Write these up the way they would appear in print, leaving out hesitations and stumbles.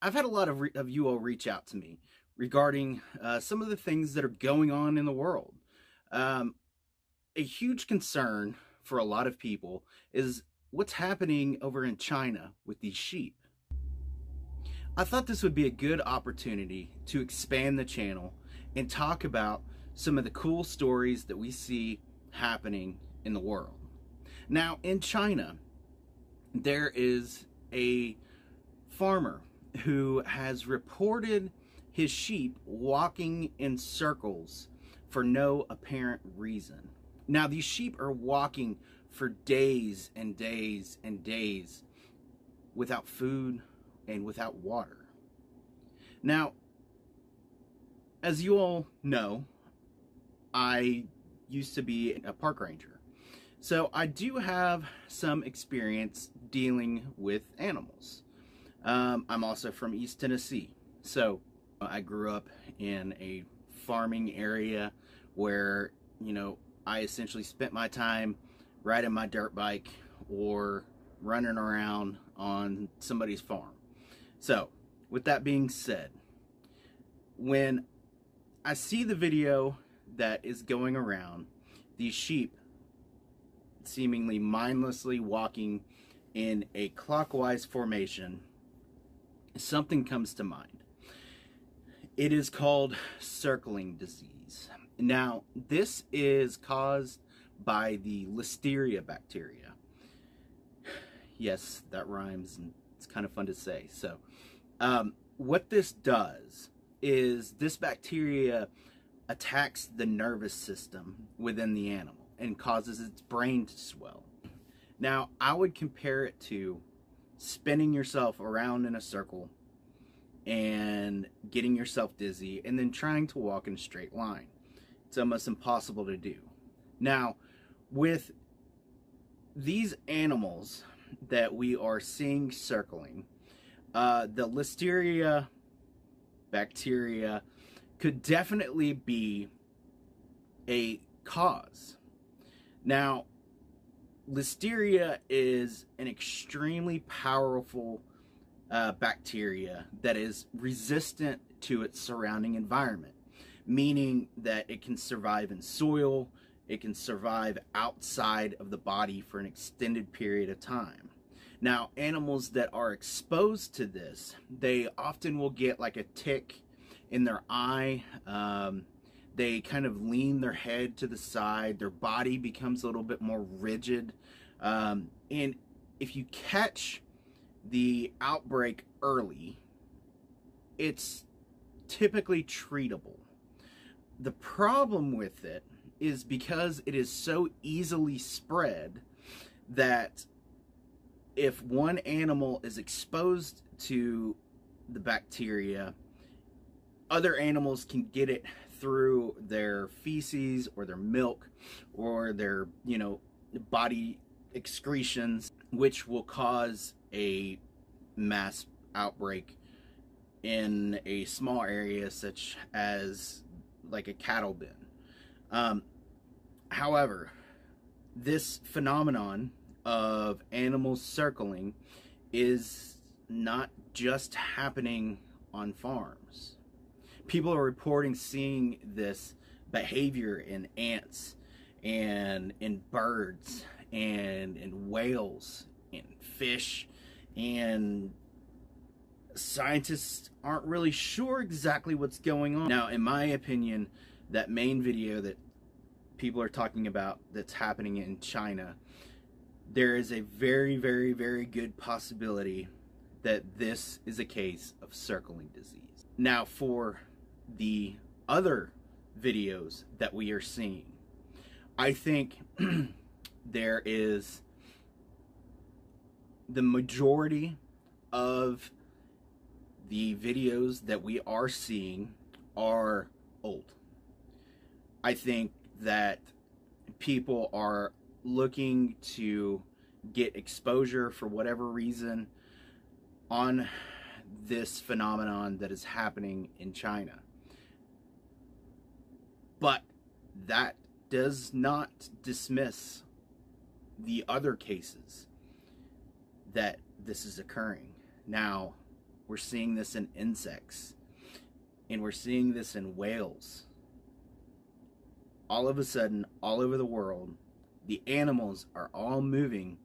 I've had a lot of you all reach out to me regarding some of the things that are going on in the world. Um, a huge concern for a lot of people is what's happening over in China with these sheep. I thought this would be a good opportunity to expand the channel and talk about some of the cool stories that we see happening in the world. Now, in China, there is a farmer who has reported his sheep walking in circles for no apparent reason. Now, these sheep are walking for days and days and days without food and without water. Now, as you all know, I used to be a park ranger. So I do have some experience dealing with animals. I'm also from East Tennessee. So I grew up in a farming area where, I essentially spent my time riding my dirt bike or running around on somebody's farm. So with that being said, when I see the video that is going around, these sheep seemingly mindlessly walking in a clockwise formation, something comes to mind. It is called circling disease. Now, this is caused by the Listeria bacteria. Yes, that rhymes, and it's kind of fun to say. So, what this does is this bacteria attacks the nervous system within the animal and causes its brain to swell. Now, I would compare it to spinning yourself around in a circle and getting yourself dizzy and then trying to walk in a straight line. It's almost impossible to do. Now, with these animals that we are seeing circling, the Listeria bacteria could definitely be a cause. Now, Listeria is an extremely powerful bacteria that is resistant to its surrounding environment, meaning that it can survive in soil, it can survive outside of the body for an extended period of time. Now, animals that are exposed to this, they often will get like a tick in their eye. They kind of lean their head to the side. Their body becomes a little bit more rigid. And if you catch the outbreak early, it's typically treatable. The problem with it is because it is so easily spread that if one animal is exposed to the bacteria, other animals can get it through their feces or their milk or their, body excretions, which will cause a mass outbreak in a small area such as like a cattle bin. However, this phenomenon of animals circling is not just happening on farms. People are reporting seeing this behavior in ants and in birds and in whales and fish, and scientists aren't really sure exactly what's going on. Now, in my opinion, that main video that people are talking about that's happening in China, there is a very, very, very good possibility that this is a case of circling disease. Now, for the other videos that we are seeing, I think there is the majority of the videos that we are seeing are old. I think that people are looking to get exposure for whatever reason on this phenomenon that is happening in China. But that does not dismiss the other cases that this is occurring. Now, We're seeing this in insects. And we're seeing this in whales. All of a sudden, all over the world, the animals are all moving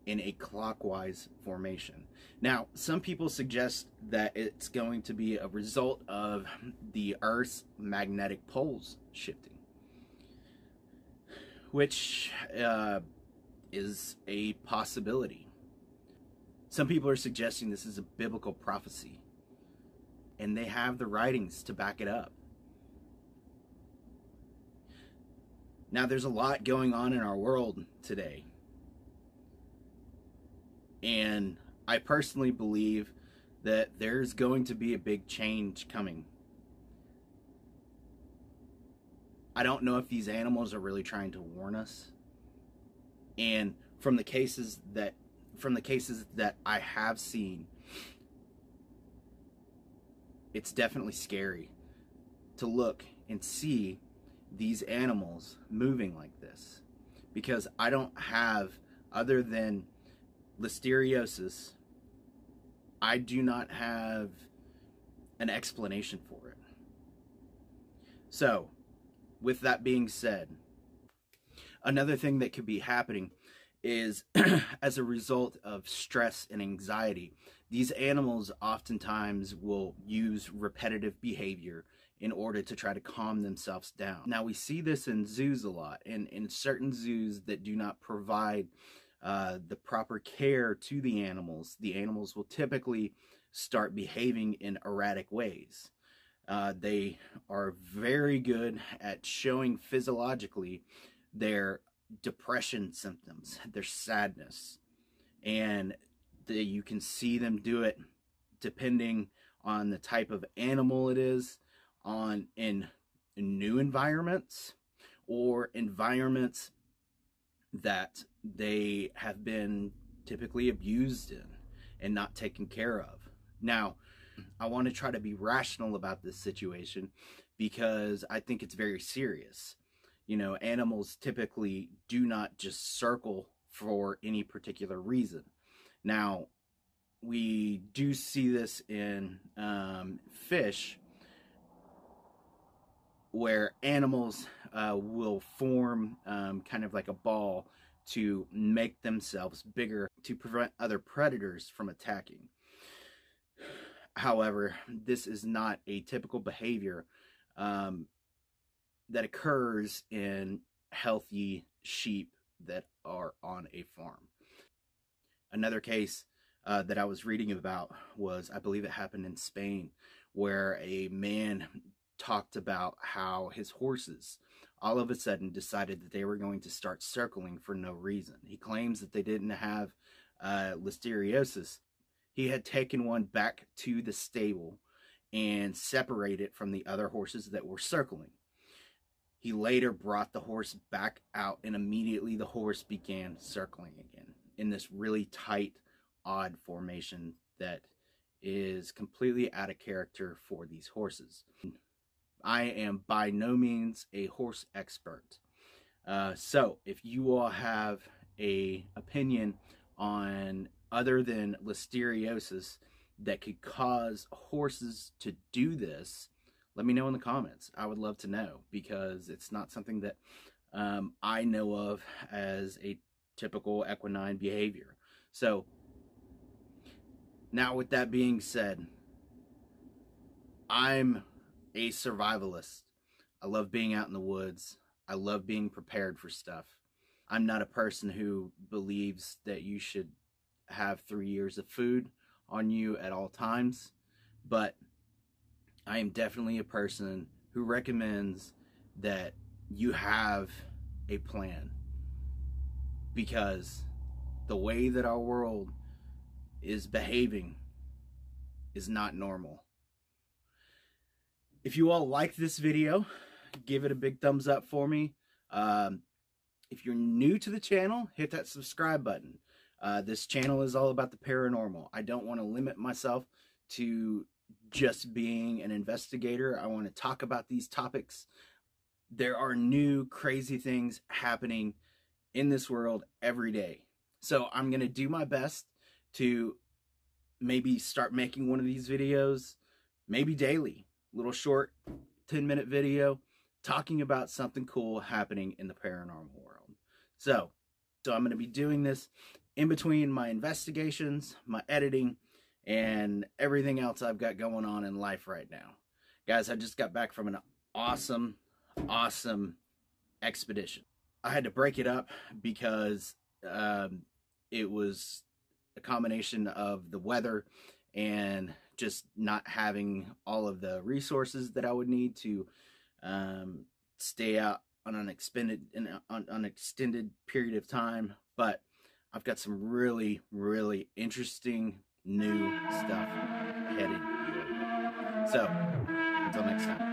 in a clockwise formation. Now, some people suggest that it's going to be a result of the Earth's magnetic poles shifting, which is a possibility. Some people are suggesting this is a biblical prophecy, and they have the writings to back it up. Now, there's a lot going on in our world today, and I personally believe that there's going to be a big change coming. I don't know if these animals are really trying to warn us, and from the cases that I have seen, it's definitely scary to look and see these animals moving like this, because I don't have, other than listeriosis, I do not have an explanation for it. So, with that being said, another thing that could be happening is as a result of stress and anxiety, these animals oftentimes will use repetitive behavior in order to try to calm themselves down. Now, we see this in zoos a lot, and in certain zoos that do not provide the proper care to the animals will typically start behaving in erratic ways. They are very good at showing physiologically their depression symptoms, their sadness, and you can see them do it depending on the type of animal it is, in new environments or environments that they have been typically abused in and not taken care of. Now, I want to try to be rational about this situation because I think it's very serious. You know, animals typically do not just circle for any particular reason. Now, we do see this in fish, where animals will form kind of like a ball to make themselves bigger to prevent other predators from attacking. However, this is not a typical behavior that occurs in healthy sheep that are on a farm. Another case that I was reading about was, I believe it happened in Spain, where a man talked about how his horses all of a sudden decided that they were going to start circling for no reason. He claims that they didn't have listeriosis. He had taken one back to the stable and separated it from the other horses that were circling. He later brought the horse back out, and immediately the horse began circling again in this really tight, odd formation that is completely out of character for these horses. I am by no means a horse expert. So if you all have an opinion on other than listeriosis that could cause horses to do this, let me know in the comments. I would love to know, because it's not something that I know of as a typical equine behavior. So now, with that being said, I'm a survivalist. I love being out in the woods. I love being prepared for stuff. I'm not a person who believes that you should have 3 years of food on you at all times, but I am definitely a person who recommends that you have a plan, because the way that our world is behaving is not normal. If you all like this video, give it a big thumbs up for me. If you're new to the channel, hit that subscribe button. This channel is all about the paranormal. I don't want to limit myself to just being an investigator. I want to talk about these topics. There are new crazy things happening in this world every day. So I'm going to do my best to maybe start making one of these videos, maybe daily, little short 10-minute video talking about something cool happening in the paranormal world. So I'm going to be doing this in between my investigations, my editing, and everything else I've got going on in life right now. Guys, I just got back from an awesome expedition. I had to break it up because it was a combination of the weather and just not having all of the resources that I would need to stay out on an extended period of time. But I've got some really interesting new stuff headed your way. So until next time.